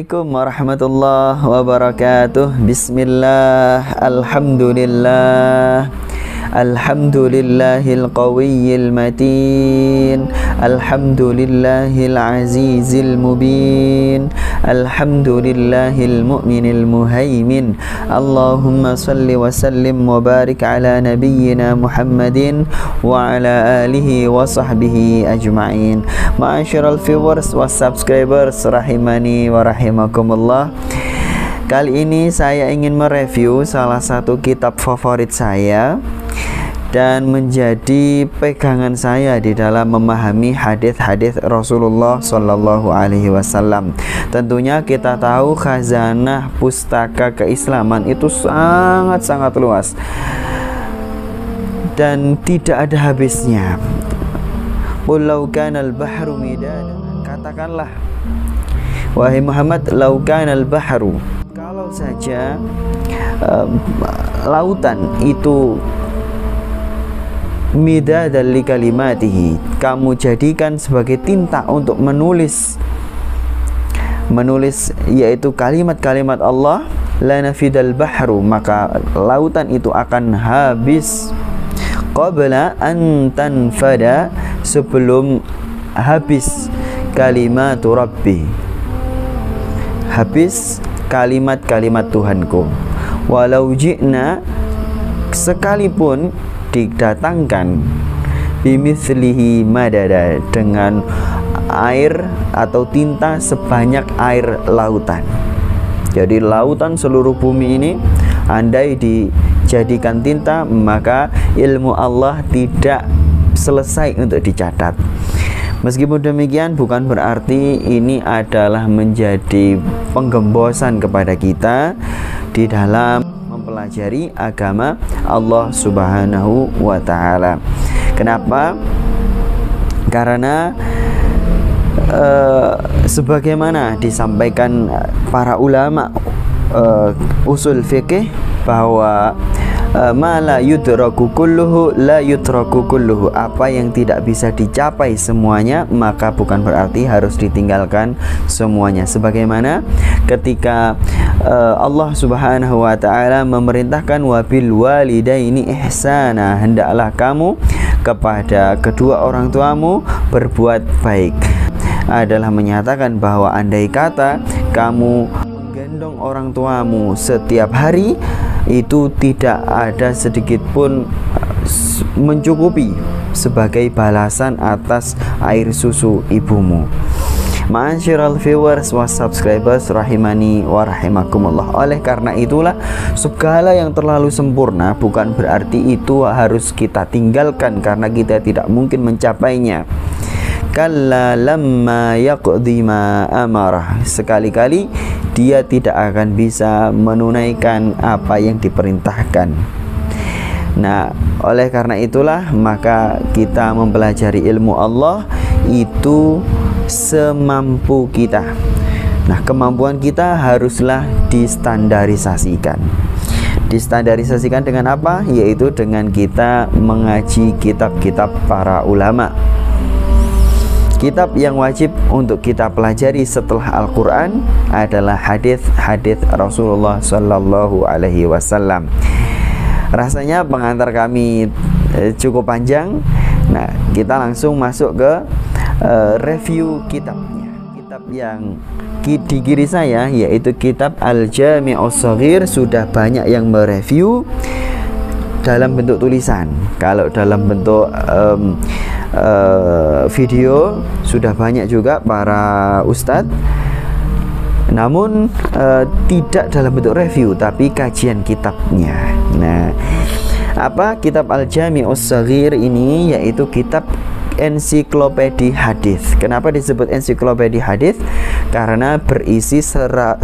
Assalamualaikum warahmatullahi wabarakatuh. Bismillah, alhamdulillah, alhamdulillahil qawiyyil matin, alhamdulillahil azizil mubin, alhamdulillahil mu'minil muhaimin. Allahumma salli wa sallim wa barik ala nabiyyina Muhammadin wa ala alihi wa sahbihi ajma'in. Ma'asyiral viewers wa subscribers rahimani wa rahimakumullah. Kali ini saya ingin mereview salah satu kitab favorit saya dan menjadi pegangan saya di dalam memahami hadis-hadis Rasulullah Shallallahu Alaihi Wasallam. Tentunya kita tahu khazanah pustaka keislaman itu sangat-sangat luas dan tidak ada habisnya. Qul law kanal bahru midadan, katakanlah wahai Muhammad, law kanal bahru, kalau saja lautan itu midadan li kalimatihi, kamu jadikan sebagai tinta untuk menulis yaitu kalimat-kalimat Allah, la nafidal bahru, maka lautan itu akan habis qabla an tanfada, sebelum habis kalimatu rabbi, habis kalimat-kalimat Tuhanku. Walau ji'na, sekalipun didatangkan bimithlihi madada, dengan air atau tinta sebanyak air lautan. Jadi lautan seluruh bumi ini andai dijadikan tinta, maka ilmu Allah tidak selesai untuk dicatat. Meskipun demikian, bukan berarti ini adalah menjadi penggembosan kepada kita di dalam mempelajari agama Allah Subhanahu wa Ta'ala. Kenapa? Karena sebagaimana disampaikan para ulama usul fikih bahwa ma la yudraku kulluhu la yutraku kulluhu, apa yang tidak bisa dicapai semuanya maka bukan berarti harus ditinggalkan semuanya. Sebagaimana ketika Allah Subhanahu wa Ta'ala memerintahkan wabil walidaini ihsana, hendaklah kamu kepada kedua orang tuamu berbuat baik, adalah menyatakan bahwa andai kata kamu menggendong orang tuamu setiap hari, itu tidak ada sedikit pun mencukupi sebagai balasan atas air susu ibumu. Ma'asyiral viewers wa subscribers rahimani wa rahimakumullah. Oleh karena itulah, segala yang terlalu sempurna bukan berarti itu harus kita tinggalkan karena kita tidak mungkin mencapainya. Kalla lamma yaqdi ma amarah, sekali-kali dia tidak akan bisa menunaikan apa yang diperintahkan. Nah, oleh karena itulah maka kita mempelajari ilmu Allah itu semampu kita. Nah, kemampuan kita haruslah distandarisasikan. Distandarisasikan dengan apa? Yaitu dengan kita mengaji kitab-kitab para ulama. Kitab yang wajib untuk kita pelajari setelah Al-Quran adalah hadis-hadis Rasulullah Sallallahu Alaihi Wasallam. Rasanya pengantar kami cukup panjang. Nah, kita langsung masuk ke review kitabnya. Kitab yang di kiri saya yaitu kitab Al-Jami'us Shaghir, sudah banyak yang mereview dalam bentuk tulisan. Kalau dalam bentuk video sudah banyak juga para ustadz, namun tidak dalam bentuk review tapi kajian kitabnya. Nah, apa kitab Al-Jami'us Shaghir ini? Yaitu kitab ensiklopedi hadis. Kenapa disebut ensiklopedi hadis? Karena berisi 10.031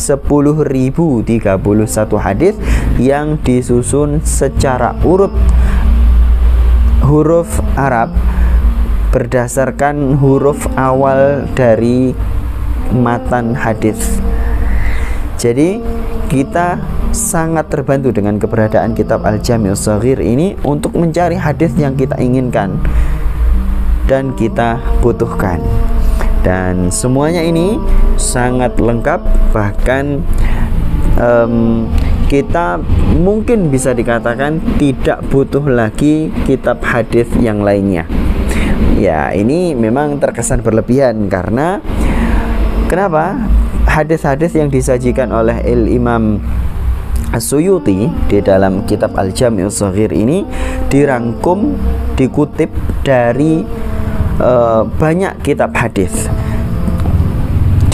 hadis yang disusun secara urut huruf Arab berdasarkan huruf awal dari matan hadis. Jadi kita sangat terbantu dengan keberadaan kitab Al-Jami'us Shaghir ini untuk mencari hadis yang kita inginkan dan kita butuhkan. Dan semuanya ini sangat lengkap, bahkan kita mungkin bisa dikatakan tidak butuh lagi kitab hadis yang lainnya. Ya, ini memang terkesan berlebihan karena kenapa? Hadis-hadis yang disajikan oleh Imam As-Suyuti di dalam kitab Al-Jami'us Shaghir ini dirangkum, dikutip dari banyak kitab hadis.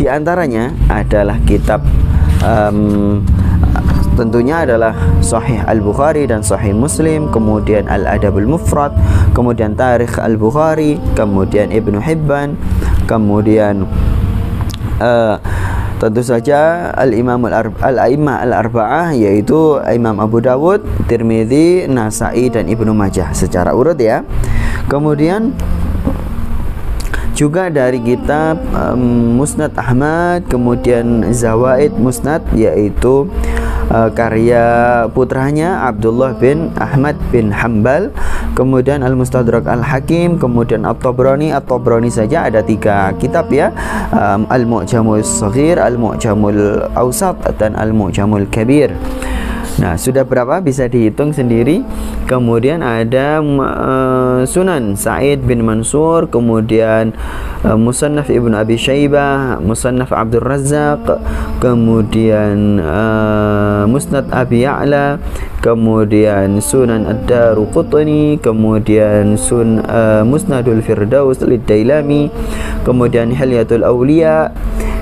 Di antaranya adalah kitab tentunya adalah Sahih Al-Bukhari dan Sahih Muslim, kemudian Al-Adabul Mufrad, kemudian Tarikh Al-Bukhari, kemudian Ibnu Hibban, kemudian tentu saja Al-A'immah Al-Arba'ah, yaitu Imam Abu Dawud, Tirmidzi, Nasa'i, dan Ibnu Majah secara urut ya. Kemudian juga dari kitab Musnad Ahmad, kemudian Zawaid Musnad, yaitu karya putranya Abdullah bin Ahmad bin Hambal, kemudian Al-Mustadrak Al-Hakim, kemudian At-Tabrani saja ada 3 kitab ya, Al-Mu'jamul Shaghir, Al-Mu'jamul Awsat, dan Al-Mu'jamul Kabir. Nah, sudah berapa bisa dihitung sendiri. Kemudian ada Sunan Sa'id bin Mansur, kemudian Musannaf Ibnu Abi Syaibah, Musannaf Abdul Razzaq, kemudian Musnad Abi Ya'la, kemudian Sunan Ad-Daruqutni, kemudian Musnadul Firdaus Lid-Dailami, kemudian Hilyatul Awliya,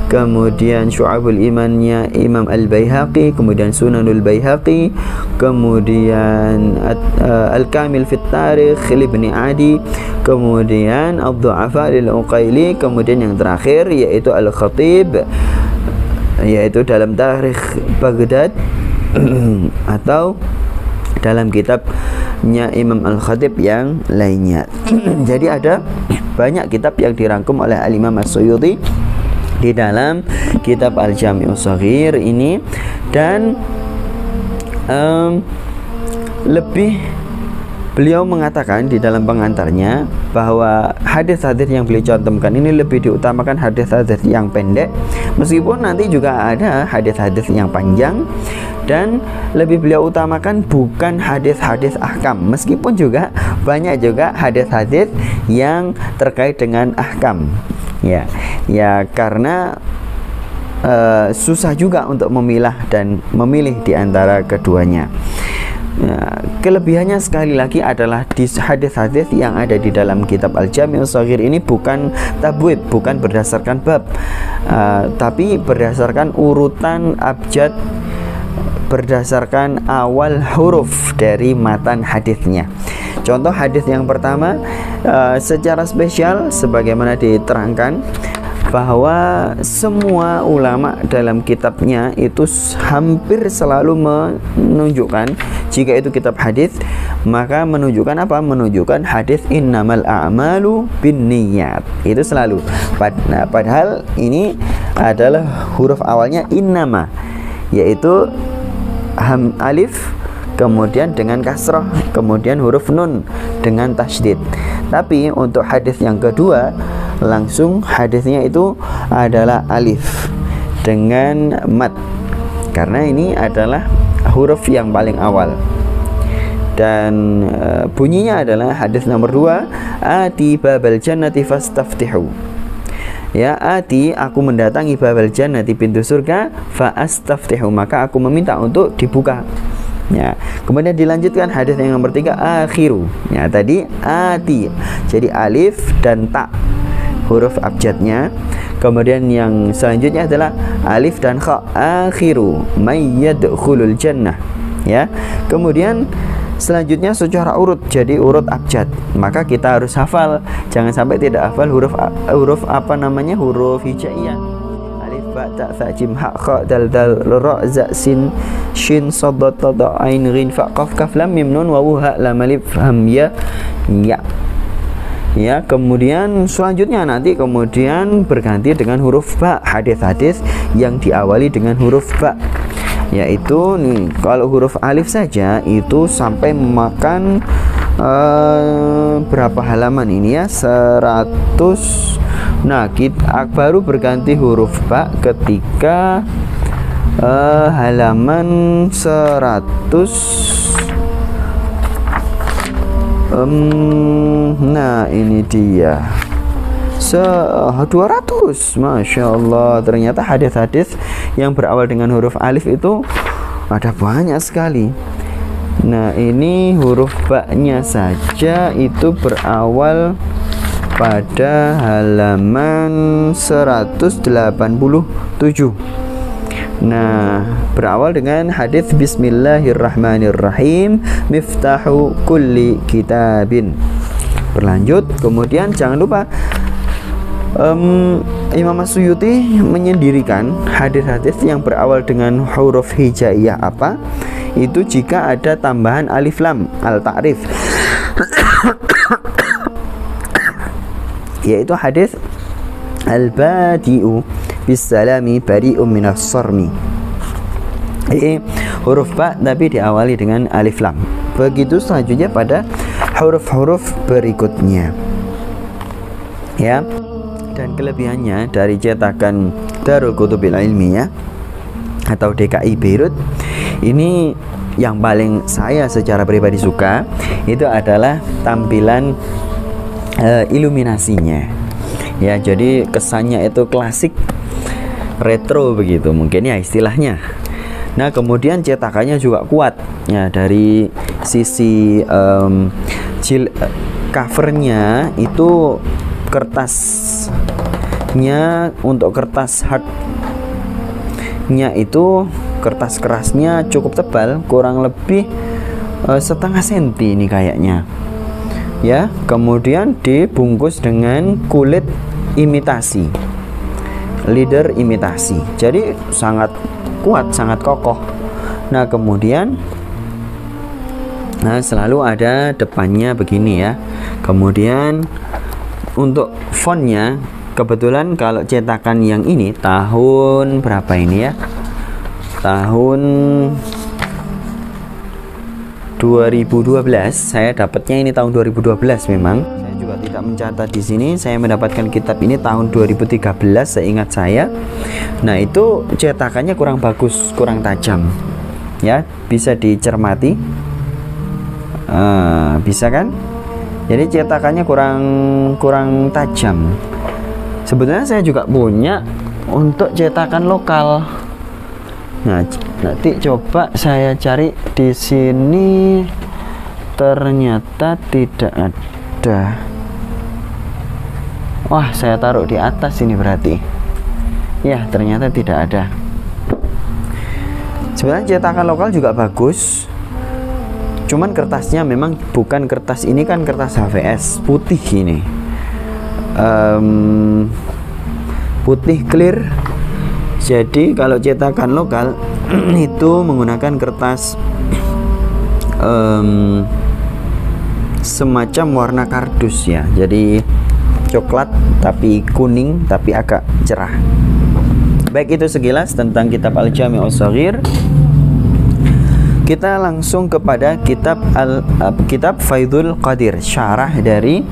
kemudian Syu'abul Imannya Imam Al-Baihaqi, kemudian Sunanul Baihaqi, kemudian Al-Kamil Fit Tarikh Ibni Adi, kemudian Ad-Du'afa Lil-Uqaili, kemudian yang terakhir yaitu Al-Khatib, yaitu dalam Tarikh Baghdad atau dalam kitabnya Imam Al-Khatib yang lainnya. Jadi ada banyak kitab yang dirangkum oleh Al-Imam As-Suyuti di dalam kitab Al-Jami'us Shaghir ini. Dan lebih beliau mengatakan di dalam pengantarnya bahwa hadis-hadis yang beliau cantumkan ini lebih diutamakan hadis-hadis yang pendek, meskipun nanti juga ada hadis-hadis yang panjang, dan lebih beliau utamakan bukan hadis-hadis ahkam, meskipun juga banyak juga hadis-hadis yang terkait dengan ahkam. Ya karena susah juga untuk memilah dan memilih di antara keduanya. Kelebihannya sekali lagi adalah di hadis-hadis yang ada di dalam kitab Al-Jami'us Shaghir ini bukan tabwid, bukan berdasarkan bab, tapi berdasarkan urutan abjad, berdasarkan awal huruf dari matan hadisnya. Contoh hadis yang pertama, secara spesial sebagaimana diterangkan bahwa semua ulama dalam kitabnya itu hampir selalu menunjukkan, jika itu kitab hadis, maka menunjukkan apa? Menunjukkan hadis innamal a'malu binniyat. Itu selalu. Padahal ini adalah huruf awalnya innama, yaitu alif, kemudian dengan kasroh, kemudian huruf nun dengan tasydid. Tapi untuk hadis yang kedua, langsung hadisnya itu adalah alif dengan mat, karena ini adalah huruf yang paling awal. Dan bunyinya adalah hadis nomor 2, ati babal jannati fastaftihu. Ya, ati, aku mendatangi babal jannati, pintu surga, fa astaftihu, maka aku meminta untuk dibuka. Ya, kemudian dilanjutkan hadis yang nomor 3, akhiru. Ya, tadi ati, jadi alif dan ta huruf abjadnya. Kemudian yang selanjutnya adalah alif dan kha, akhiru may yadkhulul jannah. Ya, kemudian selanjutnya secara urut, jadi urut abjad. Maka kita harus hafal, jangan sampai tidak hafal huruf huruf hijaiyah. Alif ba ta tha jim ha kha dal dal ra za sin shin sad ta da ain ghin fa qaf kaf lam mim nun wawu ha lam alif ham ya. Ya, kemudian selanjutnya nanti kemudian berganti dengan huruf ba, hadis-hadis yang diawali dengan huruf ba, yaitu nih, kalau huruf alif saja itu sampai memakan berapa halaman ini ya, 100 Nah, kita baru berganti huruf ba ketika halaman 100. Nah, ini dia 200. Masya Allah, ternyata hadis-hadis yang berawal dengan huruf alif itu ada banyak sekali. Nah, ini huruf ba-nya saja itu berawal pada halaman 187. Nah, berawal dengan hadis Bismillahirrahmanirrahim, miftahu kulli kitabin. Berlanjut, kemudian jangan lupa Imam As-Suyuti menyendirikan hadis-hadis yang berawal dengan huruf hijaiyah apa? Itu jika ada tambahan alif lam al-ta'rif yaitu hadis al-badi'u bisalami bari'um minas sarmi. Jadi huruf ba tapi diawali dengan alif lam. Begitu selanjutnya pada huruf-huruf berikutnya. Ya. Dan kelebihannya dari cetakan Darul Kutubil Ilmiyah atau DKI Beirut ini, yang paling saya secara pribadi suka itu adalah tampilan iluminasinya. Ya, jadi kesannya itu klasik, retro begitu mungkin ya istilahnya. Nah, kemudian cetakannya juga kuat ya, dari sisi covernya itu kertasnya, untuk kertas hardnya itu kertas kerasnya cukup tebal, kurang lebih setengah senti ini kayaknya ya. Kemudian dibungkus dengan kulit imitasi, leather imitasi, jadi sangat kuat, sangat kokoh. Nah, kemudian selalu ada depannya begini ya. Kemudian untuk fontnya, kebetulan kalau cetakan yang ini tahun berapa ini ya, tahun 2012 saya dapatnya, ini tahun 2012 memang. Saya juga tidak mencatat di sini. Saya mendapatkan kitab ini tahun 2013 seingat saya. Nah, itu cetakannya kurang bagus, kurang tajam. Ya, bisa dicermati. Bisa kan? Jadi cetakannya kurang tajam. Sebetulnya saya juga punya untuk cetakan lokal. Nah, nanti coba saya cari di sini, ternyata tidak ada. Wah, saya taruh di atas ini berarti. Ya, ternyata tidak ada. Sebenarnya cetakan lokal juga bagus. Cuman kertasnya memang bukan kertas ini, kan kertas HVS putih ini. Putih clear. Jadi kalau cetakan lokal itu menggunakan kertas semacam warna kardus ya. Jadi coklat tapi kuning tapi agak cerah. Baik, itu sekilas tentang kitab Al-Jami' Ash-Shaghir. Kita langsung kepada kitab Faidul Qadir, syarah dari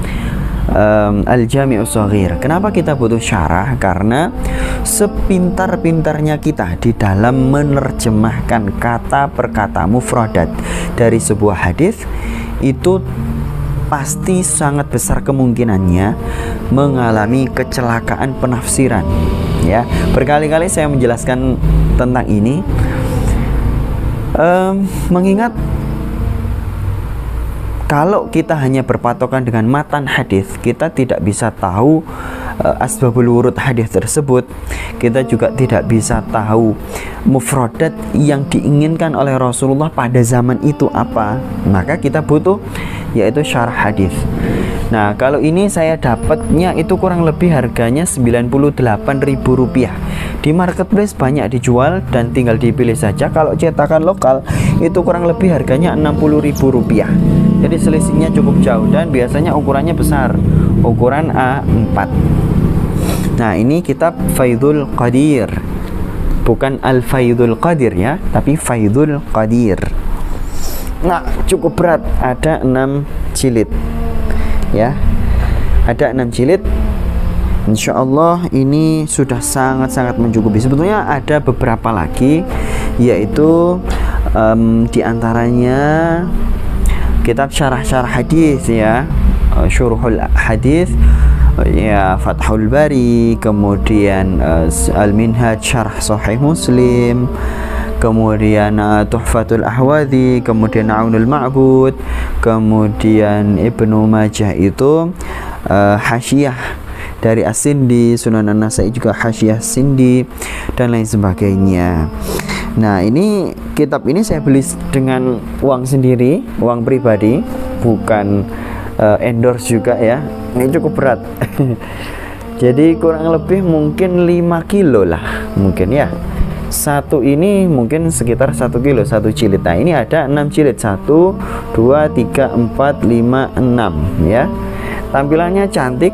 Al-Jami' Ash-Shaghir. Kenapa kita butuh syarah? Karena sepintar-pintarnya kita di dalam menerjemahkan kata per kata mufradat dari sebuah hadis, itu pasti sangat besar kemungkinannya mengalami kecelakaan penafsiran. Ya, berkali-kali saya menjelaskan tentang ini. Mengingat kalau kita hanya berpatokan dengan matan hadis, kita tidak bisa tahu asbabul wurud hadis tersebut. Kita juga tidak bisa tahu mufradat yang diinginkan oleh Rasulullah pada zaman itu apa. Maka kita butuh yaitu syarah hadis. Nah, kalau ini saya dapatnya itu kurang lebih harganya Rp98.000. Di marketplace banyak dijual dan tinggal dipilih saja. Kalau cetakan lokal itu kurang lebih harganya Rp60.000. Jadi selisihnya cukup jauh dan biasanya ukurannya besar, ukuran A4. Nah, ini kitab Faidul Qadir, bukan Al-Faidul Qadir ya, tapi Faidul Qadir. Nah, cukup berat, ada 6 jilid ya, ada 6 jilid. Insya Allah ini sudah sangat-sangat mencukupi. Sebetulnya ada beberapa lagi, yaitu diantaranya kitab syarah-syarah hadis ya, syuruhul hadis ya, Fathul Bari, kemudian Al-Minhaj Syarah Sahih Muslim, kemudian Tuhfatul Ahwadhi, kemudian Aunul Ma'bud, kemudian Ibnu Majah itu hasyiyah dari As-Sindi, Sunan An-Nasai juga hasyiyah Sindi, dan lain sebagainya. Nah, ini kitab ini saya beli dengan uang sendiri, uang pribadi, bukan endorse juga ya. Ini cukup berat. Jadi kurang lebih mungkin 5 kilo lah mungkin ya. Satu ini mungkin sekitar 1 kilo, satu jilid. Nah, ini ada 6 jilid, 1 2 3 4 5 6 ya. Tampilannya cantik,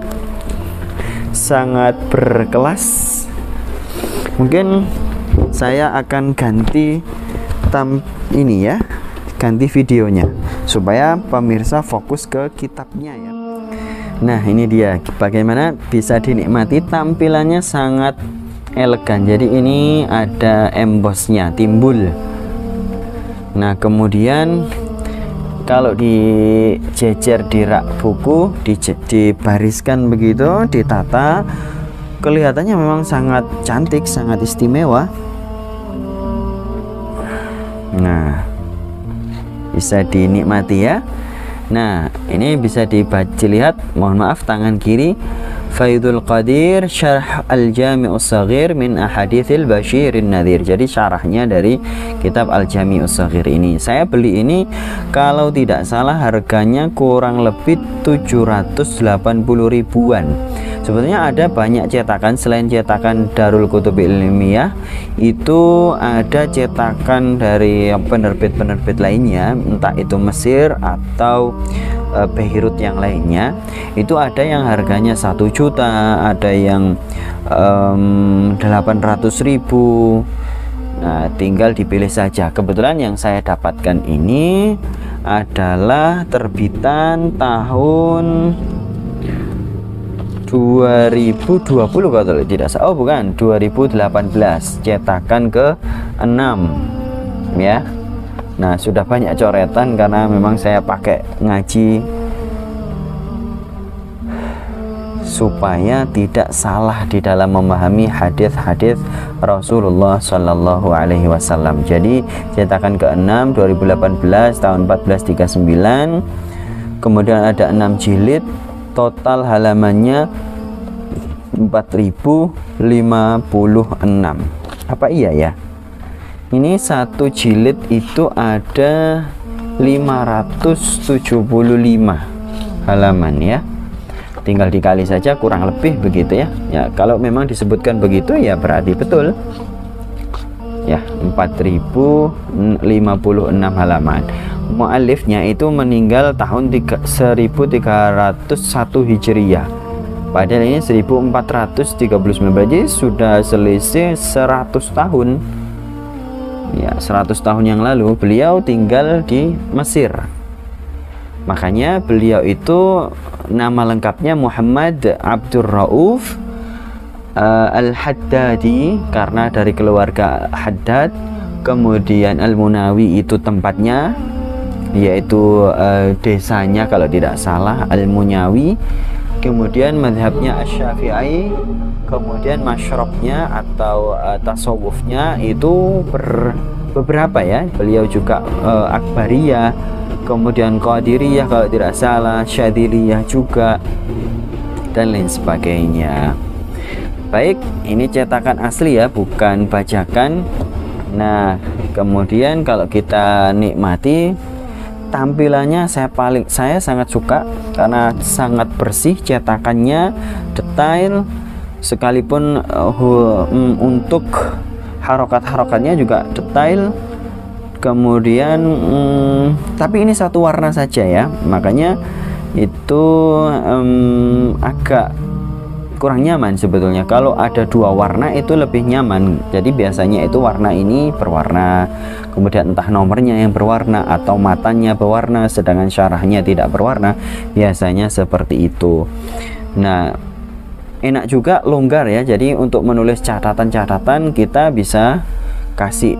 sangat berkelas. Mungkin saya akan ganti ini ya, ganti videonya supaya pemirsa fokus ke kitabnya ya. Nah, ini dia bagaimana bisa dinikmati, tampilannya sangat elegan. Jadi ini ada embossnya, timbul. Nah, kemudian kalau dijejer di rak buku, dibariskan begitu, ditata, kelihatannya memang sangat cantik, sangat istimewa. Nah, bisa dinikmati ya. Nah, ini bisa dilihat, mohon maaf, tangan kiri, Faidul Qadir Syarh Al-Jami'us Shaghir min Ahaditsil Basyirin Nadhir. Jadi syarahnya dari kitab Al-Jami'us Shaghir ini. Saya beli ini kalau tidak salah harganya kurang lebih 780 ribuan. Sebetulnya ada banyak cetakan selain cetakan Darul Kutub Ilmiyah, itu ada cetakan dari penerbit-penerbit lainnya, entah itu Mesir atau Beirut yang lainnya. Itu ada yang harganya 1 juta, ada yang 800.000. Nah, tinggal dipilih saja. Kebetulan yang saya dapatkan ini adalah terbitan tahun 2020 kalau tidak salah. Oh bukan, 2018, cetakan ke-6 ya. Nah, sudah banyak coretan karena memang saya pakai ngaji supaya tidak salah di dalam memahami hadis-hadis Rasulullah Shallallahu Alaihi Wasallam. Jadi cetakan ke-6 2018 tahun 1439. Kemudian ada 6 jilid, total halamannya 4056. Apa iya ya? Ini satu jilid itu ada 575 halaman ya. Tinggal dikali saja, kurang lebih begitu ya. Ya, kalau memang disebutkan begitu ya berarti betul. Ya, 4056 halaman. Mu'allifnya itu meninggal tahun 1301 Hijriyah. Padahal ini 1439, berarti sudah selisih 100 tahun. Ya, 100 tahun yang lalu beliau tinggal di Mesir. Makanya beliau itu nama lengkapnya Muhammad Abdur Rauf Al-Haddadi, karena dari keluarga Haddad. Kemudian Al-Munawi itu tempatnya, yaitu desanya kalau tidak salah, Al-Munyawi. Kemudian madhabnya Asy-Syafi'i. Kemudian masyrabnya atau tasawufnya itu beberapa ya. Beliau juga Akbariyah, kemudian Qadiriyah kalau tidak salah, Syadziliyah juga, dan lain sebagainya. Baik, ini cetakan asli ya, bukan bajakan. Nah, kemudian kalau kita nikmati tampilannya, saya sangat suka karena sangat bersih cetakannya, detail, sekalipun untuk harokat-harokatnya juga detail. Kemudian tapi ini satu warna saja ya, makanya itu agak kurang nyaman sebetulnya. Kalau ada dua warna itu lebih nyaman. Jadi biasanya itu warna ini berwarna, kemudian entah nomornya yang berwarna atau matanya berwarna, sedangkan syarahnya tidak berwarna. Biasanya seperti itu. Nah, enak juga, longgar ya. Jadi untuk menulis catatan-catatan kita bisa kasih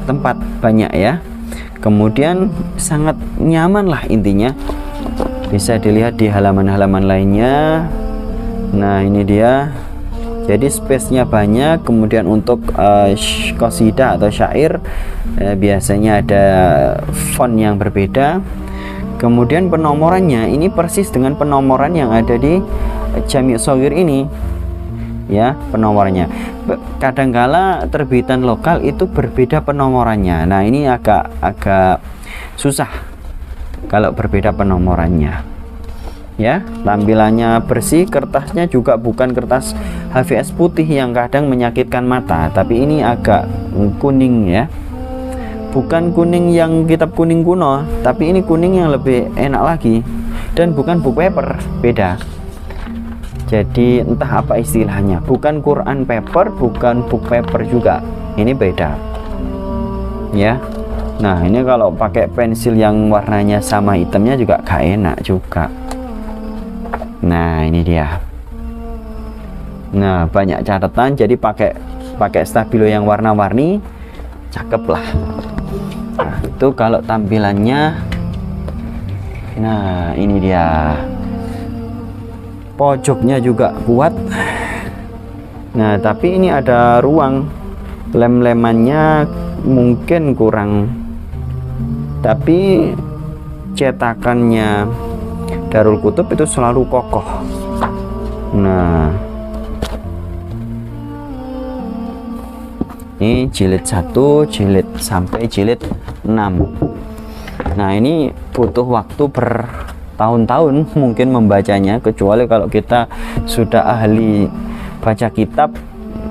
tempat banyak ya. Kemudian sangat nyaman lah intinya. Bisa dilihat di halaman-halaman lainnya. Nah ini dia. Jadi space-nya banyak. Kemudian untuk qasidah atau syair biasanya ada font yang berbeda. Kemudian penomorannya ini persis dengan penomoran yang ada di Jami' Shaghir ini ya, penomorannya. Kadangkala terbitan lokal itu berbeda penomorannya. Nah ini agak susah kalau berbeda penomorannya ya. Tampilannya bersih, kertasnya juga bukan kertas HVS putih yang kadang menyakitkan mata, tapi ini agak kuning ya, bukan kuning yang kitab kuning kuno, tapi ini kuning yang lebih enak lagi. Dan bukan book paper, beda. Jadi entah apa istilahnya, bukan Quran paper, bukan book paper juga, ini beda ya. Nah ini kalau pakai pensil yang warnanya sama hitamnya juga gak enak juga. Nah ini dia. Nah banyak catatan, jadi pakai stabilo yang warna-warni, cakep lah. Nah, itu kalau tampilannya. Nah ini dia, pojoknya juga kuat. Nah tapi ini ada ruang, lem-lemannya mungkin kurang, tapi cetakannya Darul Kutub itu selalu kokoh. Nah ini jilid 1, jilid sampai jilid 6. Nah ini butuh waktu bertahun-tahun mungkin membacanya, kecuali kalau kita sudah ahli baca kitab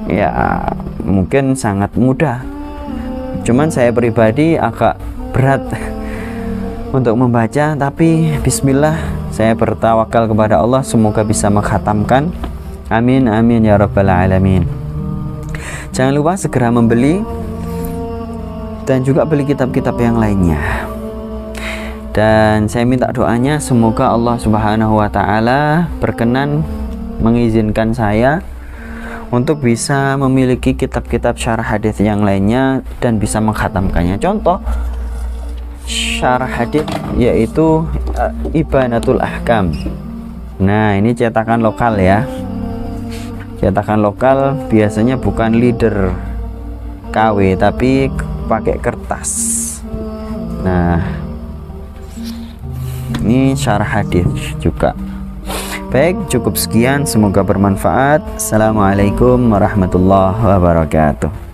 ya mungkin sangat mudah. Cuman saya pribadi agak berat untuk membaca, tapi bismillah, saya bertawakal kepada Allah, semoga bisa mengkhatamkan. Amin amin ya rabbal alamin. Jangan lupa segera membeli dan juga beli kitab-kitab yang lainnya. Dan saya minta doanya semoga Allah Subhanahu wa taala berkenan mengizinkan saya untuk bisa memiliki kitab-kitab syarah hadis yang lainnya dan bisa mengkhatamkannya. Contoh syarah hadis yaitu Ibanatul Ahkam. Nah, ini cetakan lokal ya. Cetakan lokal biasanya bukan leader KW tapi pakai kertas. Nah, ini syarah hadis juga. Baik, cukup sekian, semoga bermanfaat. Assalamualaikum warahmatullahi wabarakatuh.